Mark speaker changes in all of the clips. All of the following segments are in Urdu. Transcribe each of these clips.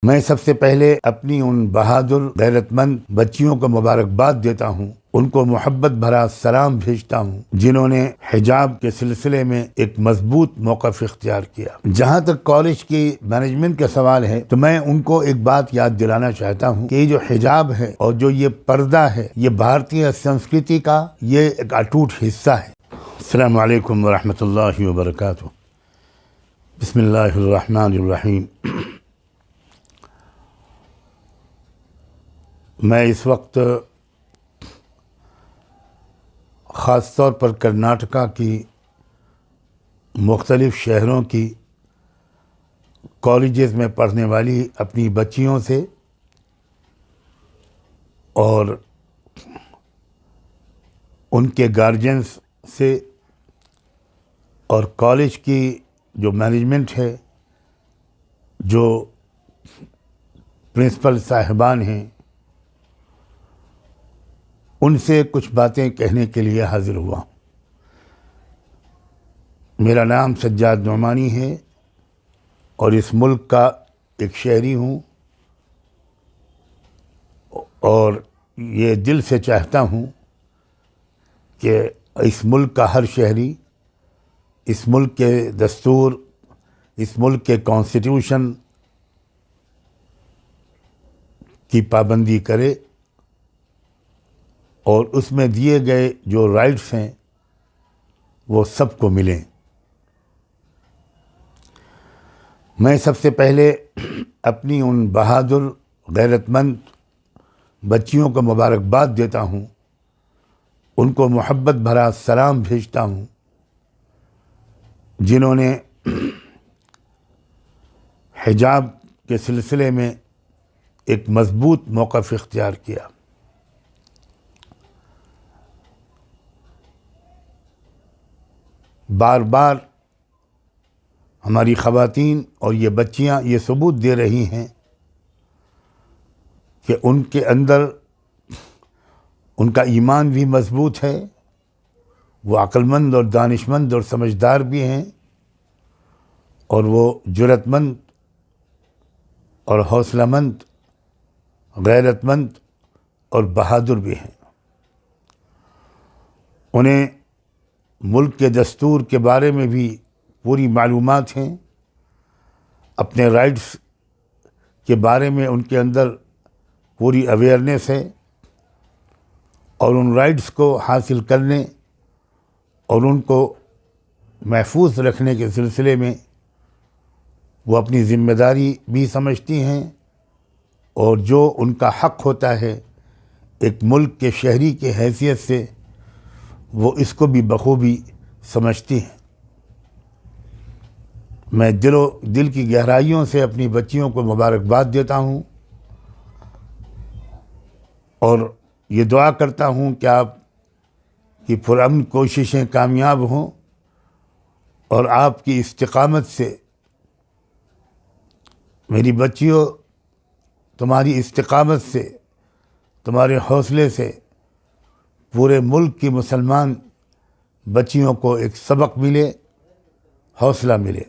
Speaker 1: میں سب سے پہلے اپنی ان بہادر غیرت مند بچیوں کو مبارکباد دیتا ہوں، ان کو محبت بھرا سلام بھیجتا ہوں جنہوں نے حجاب کے سلسلے میں ایک مضبوط موقف اختیار کیا۔ جہاں تک کالج کی مینجمنٹ کا سوال ہے تو میں ان کو ایک بات یاد دلانا چاہتا ہوں کہ یہ جو حجاب ہے اور جو یہ پردہ ہے، یہ بھارتی سنسکرتی کا یہ ایک اٹوٹ حصہ ہے۔ السلام علیکم ورحمۃ اللہ وبرکاتہ۔ بسم اللہ الرحمن الرحیم۔ میں اس وقت خاص طور پر کرناٹکا کی مختلف شہروں کی کالجز میں پڑھنے والی اپنی بچیوں سے اور ان کے گارجینس سے اور کالج کی جو مینجمنٹ ہے، جو پرنسپل صاحبان ہیں، ان سے کچھ باتیں کہنے کے لیے حاضر ہوا ہوں۔ میرا نام سجاد نعمانی ہے اور اس ملک کا ایک شہری ہوں، اور یہ دل سے چاہتا ہوں کہ اس ملک کا ہر شہری اس ملک کے دستور، اس ملک کے کانسٹیٹیوشن کی پابندی کرے اور اس میں دیے گئے جو رائٹس ہیں وہ سب کو ملیں۔ میں سب سے پہلے اپنی ان بہادر غیرت مند بچیوں کو مبارکباد دیتا ہوں، ان کو محبت بھرا سلام بھیجتا ہوں جنہوں نے حجاب کے سلسلے میں ایک مضبوط موقف اختیار کیا۔ بار بار ہماری خواتین اور یہ بچیاں یہ ثبوت دے رہی ہیں کہ ان کے اندر ان کا ایمان بھی مضبوط ہے، وہ عقل مند اور دانش مند اور سمجھدار بھی ہیں، اور وہ جرأت مند اور حوصلہ مند، غیرت مند اور بہادر بھی ہیں۔ انہیں ملک کے دستور کے بارے میں بھی پوری معلومات ہیں، اپنے رائٹس کے بارے میں ان کے اندر پوری اویئرنیس ہے، اور ان رائٹس کو حاصل کرنے اور ان کو محفوظ رکھنے کے سلسلے میں وہ اپنی ذمہ داری بھی سمجھتی ہیں، اور جو ان کا حق ہوتا ہے ایک ملک کے شہری کی حیثیت سے وہ اس کو بھی بخوبی سمجھتی ہیں۔ میں دل کی گہرائیوں سے اپنی بچیوں کو مبارکباد دیتا ہوں اور یہ دعا کرتا ہوں کہ آپ کی پرامن کوششیں کامیاب ہوں، اور آپ کی استقامت سے میری بچیوں، تمہاری استقامت سے، تمہارے حوصلے سے پورے ملک کی مسلمان بچیوں کو ایک سبق ملے، حوصلہ ملے۔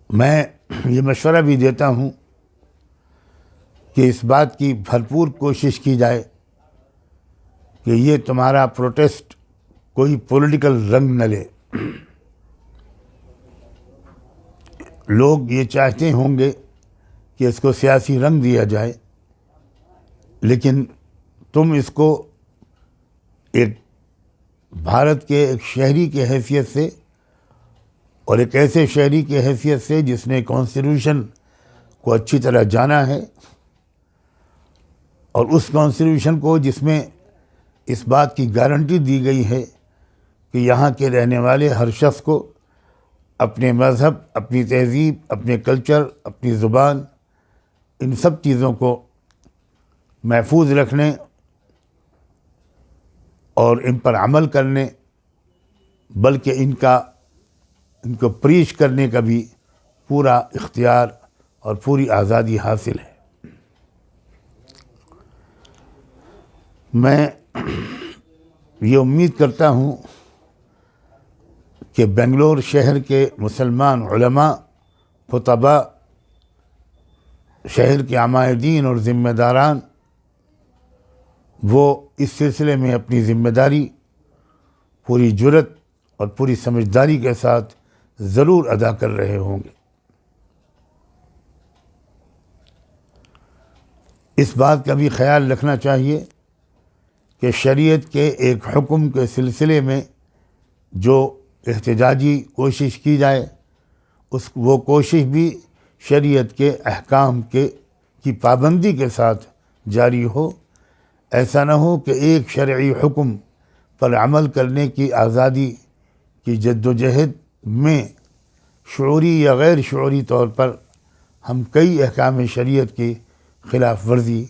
Speaker 1: میں یہ مشورہ بھی دیتا ہوں کہ اس بات کی بھرپور کوشش کی جائے کہ یہ تمہارا پروٹیسٹ کوئی پولیٹیکل رنگ نہ لے۔ لوگ یہ چاہتے ہوں گے کہ اس کو سیاسی رنگ دیا جائے، لیکن تم اس کو ایک بھارت کے ایک شہری کی حیثیت سے اور ایک ایسے شہری کی حیثیت سے جس نے کانسٹیٹیوشن کو اچھی طرح جانا ہے، اور اس کانسٹیٹیوشن کو جس میں اس بات کی گارنٹی دی گئی ہے کہ یہاں کے رہنے والے ہر شخص کو اپنے مذہب، اپنی تہذیب، اپنے کلچر، اپنی زبان، ان سب چیزوں کو محفوظ رکھنے اور ان پر عمل کرنے، بلکہ ان کو پریچ کرنے کا بھی پورا اختیار اور پوری آزادی حاصل ہے۔ میں یہ امید کرتا ہوں کہ بنگلور شہر کے مسلمان علماء، خطباء، شہر کے عمائدین اور ذمہ داران وہ اس سلسلے میں اپنی ذمہ داری پوری جرات اور پوری سمجھداری کے ساتھ ضرور ادا کر رہے ہوں گے۔ اس بات کا بھی خیال رکھنا چاہیے کہ شریعت کے ایک حکم کے سلسلے میں جو احتجاجی کوشش کی جائے وہ کوشش بھی شریعت کے احکام کی پابندی کے ساتھ جاری ہو۔ ایسا نہ ہو کہ ایک شرعی حکم پر عمل کرنے کی آزادی کی جد و جہد میں شعوری یا غیر شعوری طور پر ہم کئی احکام شریعت کی خلاف ورزی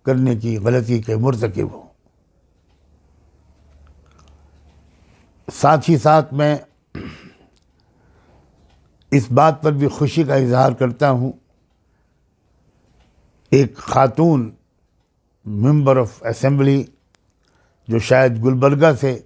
Speaker 1: کرنے کی غلطی کے مرتکب ہوں۔ ساتھ ہی ساتھ میں اس بات پر بھی خوشی کا اظہار کرتا ہوں، ایک خاتون ممبر آف اسمبلی جو شاید گلبرگہ سے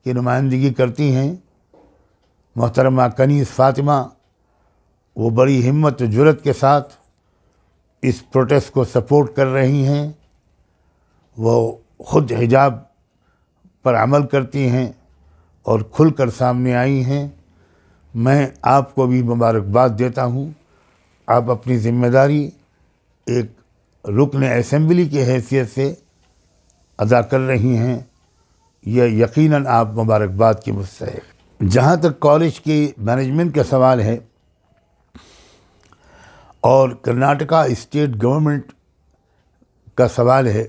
Speaker 1: کی نمائندگی کرتی ہیں، محترمہ کنیز فاطمہ، وہ بڑی ہمت و جرات کے ساتھ اس پروٹیسٹ کو سپورٹ کر رہی ہیں۔ وہ خود حجاب پر عمل کرتی ہیں اور کھل کر سامنے آئی ہیں۔ میں آپ کو بھی مبارکباد دیتا ہوں، آپ اپنی ذمہ داری ایک رکن اسمبلی کی حیثیت سے ادا کر رہی ہیں، یہ یقیناً آپ مبارکباد کی مستحق۔ جہاں تک کالج کی مینجمنٹ کا سوال ہے اور کرناٹکا اسٹیٹ گورنمنٹ کا سوال ہے،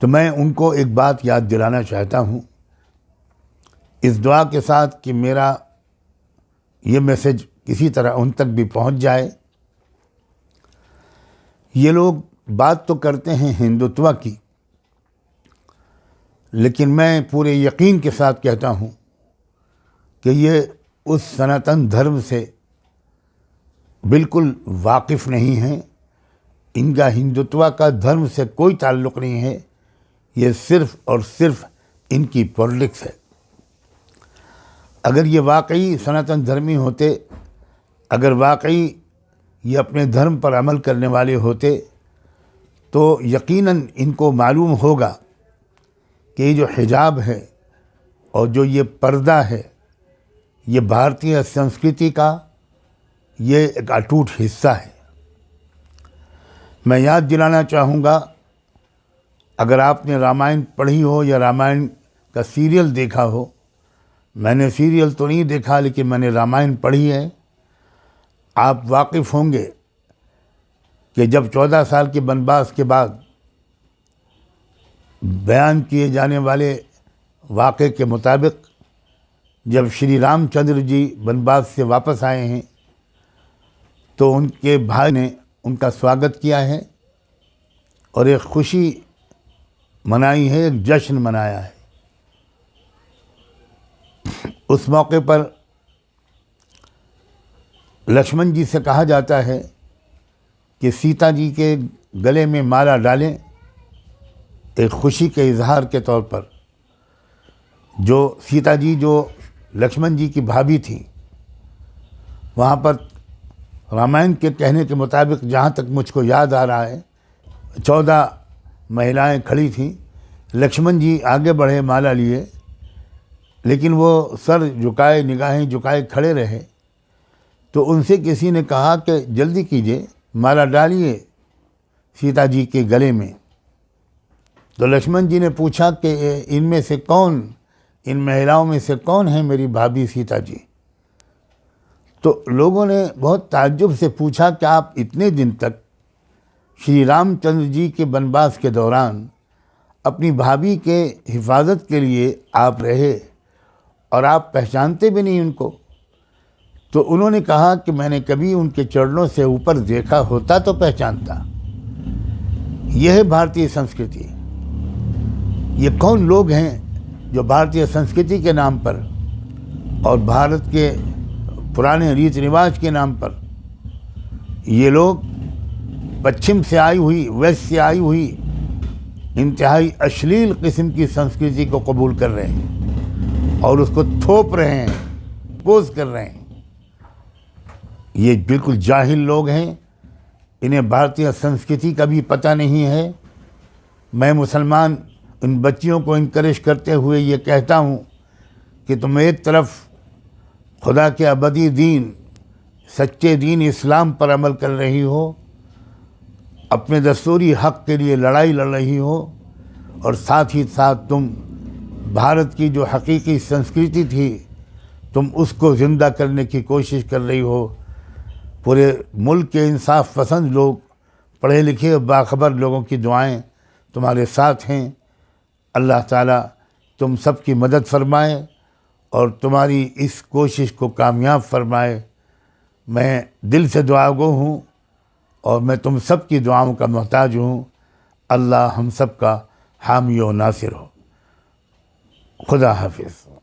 Speaker 1: تو میں ان کو ایک بات یاد دلانا چاہتا ہوں، اس دعا کے ساتھ کہ میرا یہ میسج کسی طرح ان تک بھی پہنچ جائے۔ یہ لوگ بات تو کرتے ہیں ہندوتوا کی، لیکن میں پورے یقین کے ساتھ کہتا ہوں کہ یہ اس سناتن دھرم سے بالکل واقف نہیں ہیں۔ ان کا ہندوتوا کا دھرم سے کوئی تعلق نہیں ہے، یہ صرف اور صرف ان کی پولیٹکس ہے۔ اگر یہ واقعی سناتن دھرمی ہوتے، اگر واقعی یہ اپنے دھرم پر عمل کرنے والے ہوتے، تو یقیناً ان کو معلوم ہوگا کہ یہ جو حجاب ہے اور جو یہ پردہ ہے، یہ بھارتیہ سنسکرتی کا یہ ایک اٹوٹ حصہ ہے۔ میں یاد دلانا چاہوں گا، اگر آپ نے رامائن پڑھی ہو یا رامائن کا سیریل دیکھا ہو، میں نے سیریل تو نہیں دیکھا لیکن میں نے رامائن پڑھی ہے، آپ واقف ہوں گے کہ جب 14 سال کے بنواس کے بعد بیان کیے جانے والے واقعے کے مطابق جب شری رام چندر جی بنواس سے واپس آئے ہیں تو ان کے بھائی نے ان کا سواگت کیا ہے اور ایک خوشی منائی ہے، ایک جشن منایا ہے۔ اس موقع پر لکشمن جی سے کہا جاتا ہے کہ سیتا جی کے گلے میں مالا ڈالیں، ایک خوشی کے اظہار کے طور پر۔ جو سیتا جی جو لکشمن جی کی بھابھی تھیں، وہاں پر رامائن کے کہنے کے مطابق جہاں تک مجھ کو یاد آ رہا ہے 14 مہلائیں کھڑی تھیں، لکشمن جی آگے بڑھے مالا لیے، لیکن وہ سر جھکائے، نگاہیں جھکائے کھڑے رہے۔ تو ان سے کسی نے کہا کہ جلدی کیجئے، مالا ڈالیے سیتا جی کے گلے میں۔ تو لکشمن جی نے پوچھا کہ ان میں سے کون، ان مہلاؤں میں سے کون ہے میری بھابھی سیتا جی؟ تو لوگوں نے بہت تعجب سے پوچھا کہ آپ اتنے دن تک شری رام چندر جی کے بنواس کے دوران اپنی بھابھی کے حفاظت کے لیے آپ رہے اور آپ پہچانتے بھی نہیں ان کو؟ تو انہوں نے کہا کہ میں نے کبھی ان کے چرنوں سے اوپر دیکھا ہوتا تو پہچانتا۔ یہ ہے بھارتیہ سنسکرتی۔ یہ کون لوگ ہیں جو بھارتیہ سنسکرتی کے نام پر اور بھارت کے پرانے ریت رواج کے نام پر یہ لوگ پچھم سے آئی ہوئی، ویسٹ سے آئی ہوئی انتہائی اشلیل قسم کی سنسکرتی کو قبول کر رہے ہیں اور اس کو تھوپ رہے ہیں، پوز کر رہے ہیں۔ یہ بالکل جاہل لوگ ہیں، انہیں بھارتیہ سنسکرتی کا بھی پتہ نہیں ہے۔ میں مسلمان ان بچیوں کو انکریج کرتے ہوئے یہ کہتا ہوں کہ تم ایک طرف خدا کے ابدی دین، سچے دین اسلام پر عمل کر رہی ہو، اپنے دستوری حق کے لیے لڑائی لڑ رہی ہو، اور ساتھ ہی ساتھ تم بھارت کی جو حقیقی سنسکرتی تھی تم اس کو زندہ کرنے کی کوشش کر رہی ہو۔ پورے ملک کے انصاف پسند لوگ، پڑھے لکھے اور باخبر لوگوں کی دعائیں تمہارے ساتھ ہیں۔ اللہ تعالیٰ تم سب کی مدد فرمائے اور تمہاری اس کوشش کو کامیاب فرمائے۔ میں دل سے دعا گو ہوں اور میں تم سب کی دعاؤں کا محتاج ہوں۔ اللہ ہم سب کا حامی و ناصر ہو۔ خدا حافظ۔